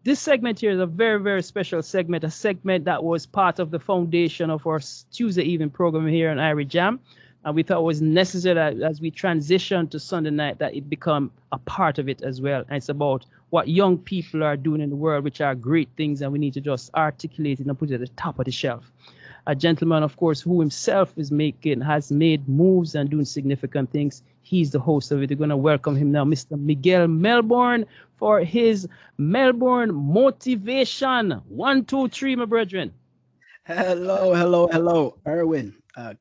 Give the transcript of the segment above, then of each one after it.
This segment here is a very, very special segment, a segment that was part of the foundation of our Tuesday evening program here on Irie Jam. And we thought it was necessary that as we transition to Sunday night that it become a part of it as well. And it's about what young people are doing in the world, which are great things, and we need to just articulate it and put it at the top of the shelf. A gentleman, of course, who himself has made moves and doing significant things. He's the host of it. We're going to welcome him now, Mr. Miguel Melbourne, for his Melbourne Motivation. 1, 2, 3, my brethren. Hello, Erwin.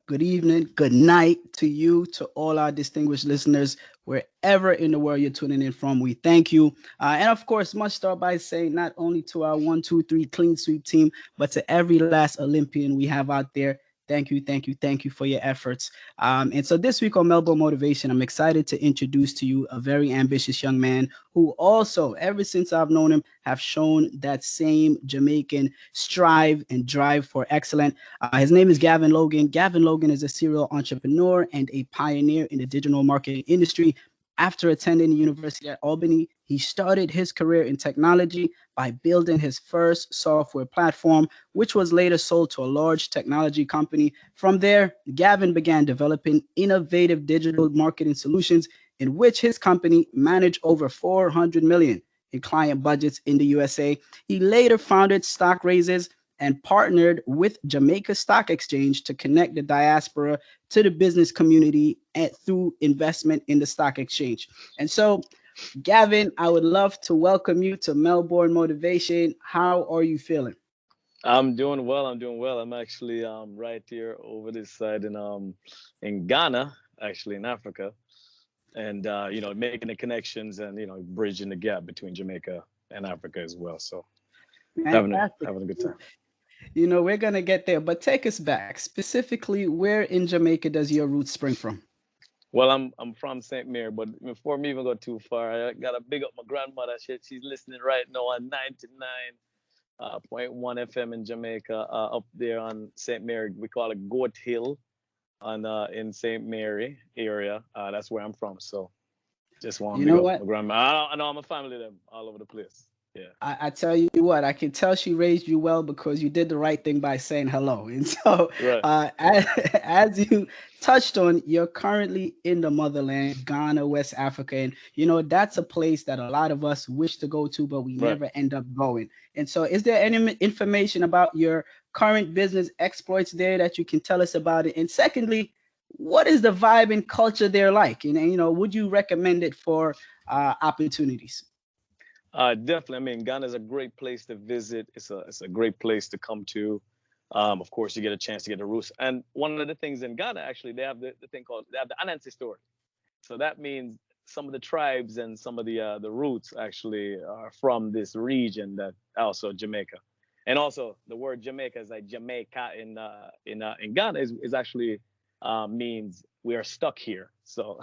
Good evening, good night to you, to all our distinguished listeners, wherever in the world you're tuning in from. We thank you. And of course, must start by saying not only to our 1, 2, 3 clean sweep team, but to every last Olympian we have out there. Thank you for your efforts. And so this week on Melbourne Motivation, I'm excited to introduce to you a very ambitious young man who also, ever since I've known him, have shown that same Jamaican strive and drive for excellence. His name is Gavin Logan. Gavin Logan is a serial entrepreneur and a pioneer in the digital marketing industry. After attending the University at Albany, he started his career in technology by building his first software platform, which was later sold to a large technology company. From there, Gavin began developing innovative digital marketing solutions in which his company managed over 400 million in client budgets in the USA. He later founded Stockraises and partnered with Jamaica Stock Exchange to connect the diaspora to the business community and through investment in the stock exchange. And so, Gavin, I would love to welcome you to Melbourne Motivation. How are you feeling? I'm doing well. I'm actually right here over this side in Ghana, actually in Africa, and making the connections and bridging the gap between Jamaica and Africa as well. So having a good time. We're gonna get there, but take us back. Specifically, where in Jamaica does your roots spring from? Well, I'm from St. Mary, but before me even go too far, I gotta big up my grandmother. She's listening right now on 99.1 FM in Jamaica, up there on St. Mary. We call it Goat Hill, in St. Mary area. That's where I'm from. So just want to big up my grandma. I know I'm a family of them all over the place. Yeah. I tell you what, I can tell she raised you well because you did the right thing by saying hello. And so right. As you touched on, you're currently in the motherland, Ghana, West Africa. And, that's a place that a lot of us wish to go to, but we never end up going. And so is there any information about your current business exploits there that you can tell us about it? And secondly, what is the vibe and culture there like? And would you recommend it for opportunities? Definitely. I mean, Ghana is a great place to visit. It's a great place to come to. Of course, you get a chance to get the roots. And one of the things in Ghana, actually, they have the thing called, they have the Anansi story. So that means some of the tribes and some of the roots actually are from this region, that also Jamaica. And also the word Jamaica is like Jamaica in Ghana is actually means we are stuck here. So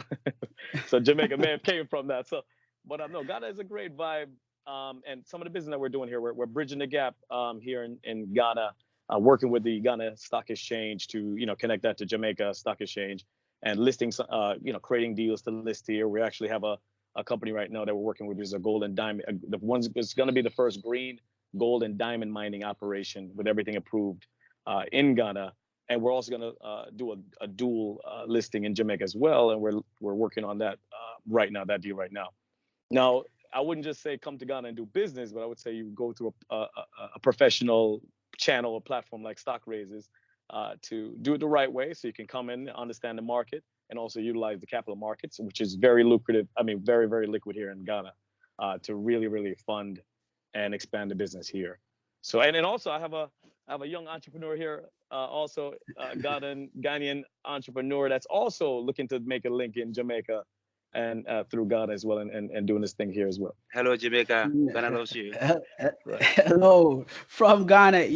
so Jamaica may have came from that. So. But no, Ghana is a great vibe, and some of the business that we're doing here, we're bridging the gap here in Ghana, working with the Ghana Stock Exchange to connect that to Jamaica Stock Exchange and listing, creating deals to list here. We actually have a company right now that we're working with, which is a gold and diamond. The one's is going to be the first green, gold, and diamond mining operation with everything approved in Ghana, and we're also going to do a dual listing in Jamaica as well, and we're working on that right now, that deal right now. Now, I wouldn't just say come to Ghana and do business, but I would say you go through a professional channel or platform like Stockraises to do it the right way, so you can come in, understand the market, and also utilize the capital markets, which is very lucrative. I mean, very, very liquid here in Ghana, to really, really fund and expand the business here. So, and then also I have a young entrepreneur here, also Ghanaian entrepreneur that's also looking to make a link in Jamaica and through Ghana as well, and doing this thing here as well. Hello, Jamaica. Ghana loves you. Hello from Ghana.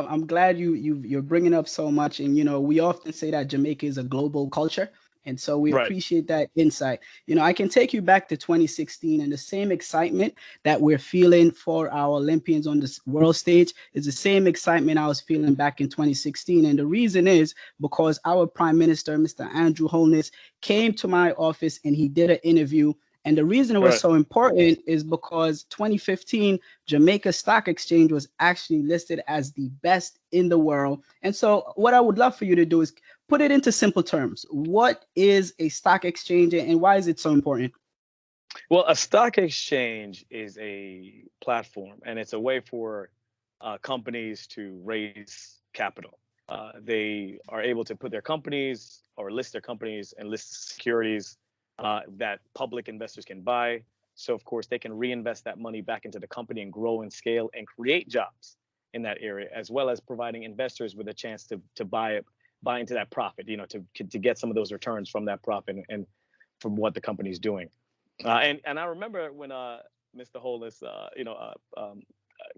I'm glad you're bringing up so much, and we often say that Jamaica is a global culture, and so we appreciate that insight. I can take you back to 2016, and the same excitement that we're feeling for our Olympians on the world stage is the same excitement I was feeling back in 2016. And the reason is because our Prime Minister, Mr. Andrew Holness, came to my office and he did an interview. And the reason it was so important is because 2015 Jamaica Stock Exchange was actually listed as the best in the world. And so what I would love for you to do is put it into simple terms. What is a stock exchange and why is it so important? Well, a stock exchange is a platform, and it's a way for companies to raise capital. They are able to put their companies or list their companies and list securities that public investors can buy. So, of course, they can reinvest that money back into the company and grow and scale and create jobs in that area, as well as providing investors with a chance to buy into that profit, to get some of those returns from that profit and from what the company is doing. And I remember when Mr. Holness,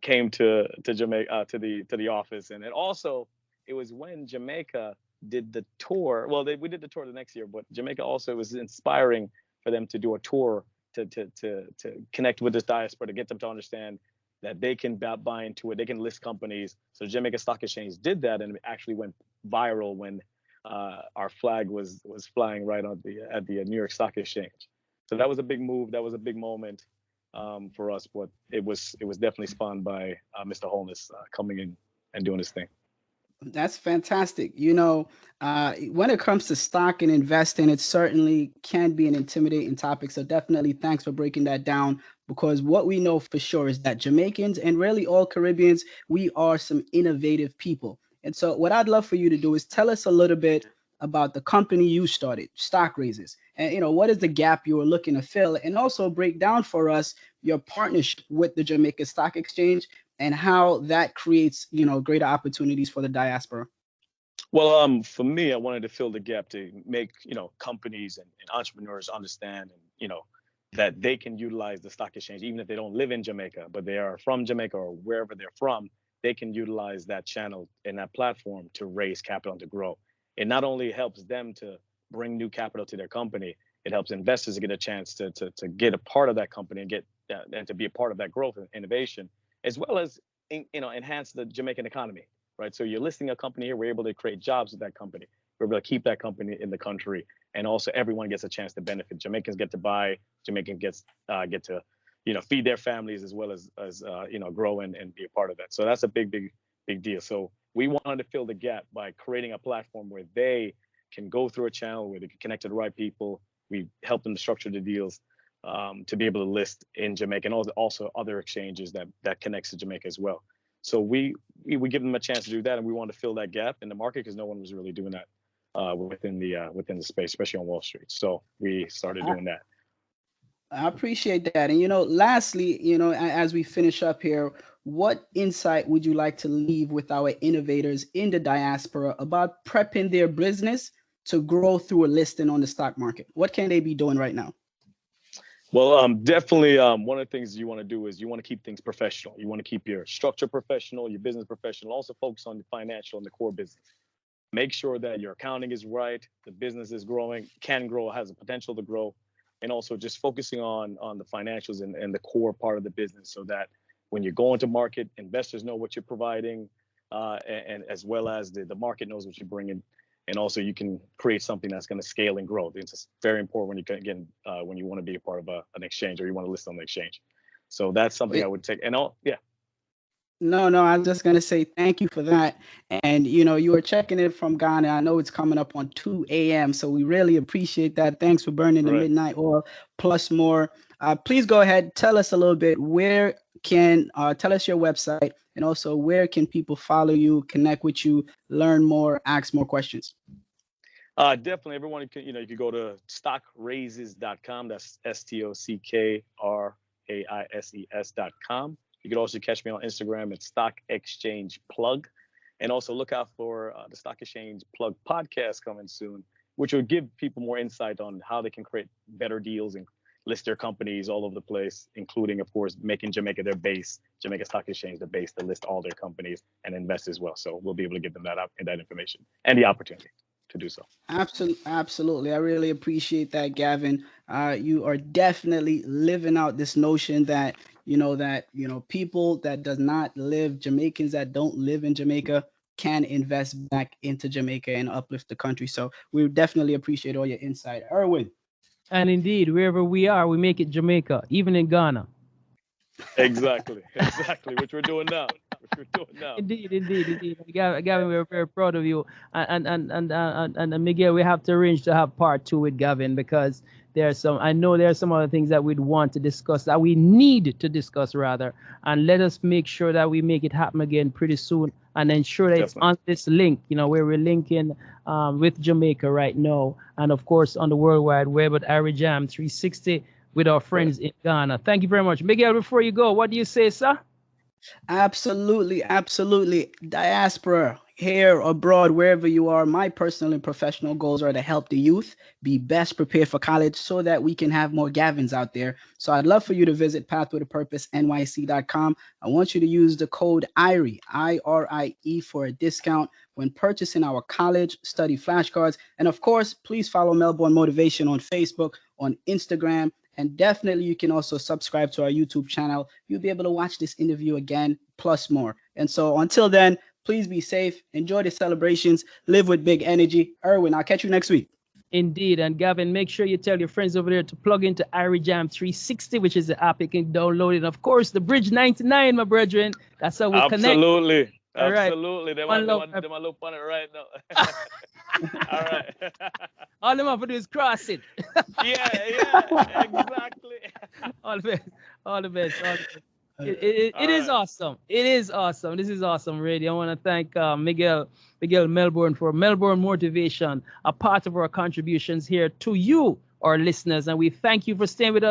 came to Jamaica to the office, and it was when Jamaica did the tour. Well, we did the tour the next year, but Jamaica also was inspiring for them to do a tour to connect with this diaspora, to get them to understand that they can buy into it, they can list companies. So Jamaica Stock Exchange did that, and it actually went viral when our flag was flying right at the New York Stock Exchange. So that was a big move. That was a big moment for us, but it was definitely spawned by Mr. Holness coming in and doing his thing. That's fantastic. When it comes to stock and investing, it certainly can be an intimidating topic. So definitely thanks for breaking that down, because what we know for sure is that Jamaicans and really all Caribbeans, we are some innovative people. And so what I'd love for you to do is tell us a little bit about the company you started, Stockraises, and what is the gap you were looking to fill, and also break down for us your partnership with the Jamaica Stock Exchange and how that creates, greater opportunities for the diaspora. Well, for me, I wanted to fill the gap to make, companies and entrepreneurs understand, and, that they can utilize the stock exchange, even if they don't live in Jamaica, but they are from Jamaica or wherever they're from, they can utilize that channel and that platform to raise capital and to grow. It not only helps them to bring new capital to their company, it helps investors to get a chance to get a part of that company and get and to be a part of that growth and innovation, as well as enhance the Jamaican economy, right? So you're listing a company here, we're able to create jobs with that company, we're able to keep that company in the country, and also everyone gets a chance to benefit. Jamaicans get to buy, Jamaicans get to feed their families, as well as grow and be a part of that. So that's a big deal. So we wanted to fill the gap by creating a platform where they can go through a channel where they can connect to the right people. We help them to structure the deals to be able to list in Jamaica, and also other exchanges that connects to Jamaica as well. So we give them a chance to do that, and we want to fill that gap in the market because no one was really doing that within the space, especially on Wall Street. So we started doing that. I appreciate that. And, lastly, as we finish up here, what insight would you like to leave with our innovators in the diaspora about prepping their business to grow through a listing on the stock market? What can they be doing right now? Well, definitely one of the things you want to do is you want to keep things professional. You want to keep your structure professional, your business professional, also focus on the financial and the core business. Make sure that your accounting is right, the business is growing, can grow, has the potential to grow, and also just focusing on the financials and the core part of the business, so that when you go into market, investors know what you're providing, and as well as the market knows what you're bringing. And also you can create something that's going to scale and grow. It's very important when you want to be a part of an exchange, or you want to list on the exchange. So that's something I would take. And yeah. No, I was just going to say thank you for that. And, you were checking it from Ghana. I know it's coming up on 2 a.m. So we really appreciate that. Thanks for burning the midnight oil plus more. Please go ahead. Tell us a little bit. Tell us your website, and also where can people follow you, connect with you, learn more, ask more questions? Definitely. Everyone, you can go to stockraises.com. That's stockraises.com. You can also catch me on Instagram at Stock Exchange Plug. And also look out for the Stock Exchange Plug podcast coming soon, which will give people more insight on how they can create better deals and list their companies all over the place, including, of course, making Jamaica their base, Jamaica Stock Exchange the base to list all their companies and invest as well. So we'll be able to give them that information and the opportunity to do so. Absolutely. I really appreciate that, Gavin. You are definitely living out this notion that, people that does not live, Jamaicans that don't live in Jamaica, can invest back into Jamaica and uplift the country. So we definitely appreciate all your insight. Erwin. And indeed, wherever we are, we make it Jamaica, even in Ghana. Exactly, which we're doing now. Indeed. Gavin, we're very proud of you. And Miguel, we have to arrange to have part 2 with Gavin, because I know there are some other things that we'd want to discuss, that we need to discuss rather. And let us make sure that we make it happen again pretty soon, and ensure that it's on this link, where we're linking with Jamaica right now. And of course, on the World Wide Web at iriejam 360 with our friends in Ghana. Thank you very much. Miguel, before you go, what do you say, sir? Absolutely. Diaspora, here, abroad, wherever you are, my personal and professional goals are to help the youth be best prepared for college so that we can have more Gavins out there. So I'd love for you to visit pathwithapurposenyc.com. I want you to use the code IRIE, I-R-I-E, for a discount when purchasing our college study flashcards. And of course, please follow Melbourne Motivation on Facebook, on Instagram, and definitely you can also subscribe to our YouTube channel. You'll be able to watch this interview again, plus more. And so until then, please be safe. Enjoy the celebrations. Live with big energy. Erwin, I'll catch you next week. Indeed. And Gavin, make sure you tell your friends over there to plug into iriejam 360, which is the app you can download. And of course, the Bridge 99, my brethren. That's how we connect. Absolutely. All right. Absolutely. They want to look on it right now. All right. All them have to do is cross it. Yeah, exactly. All the best. It is awesome. It is awesome. This is awesome radio. I want to thank Miguel Melbourne for Melbourne Motivation, a part of our contributions here to you, our listeners. And we thank you for staying with us.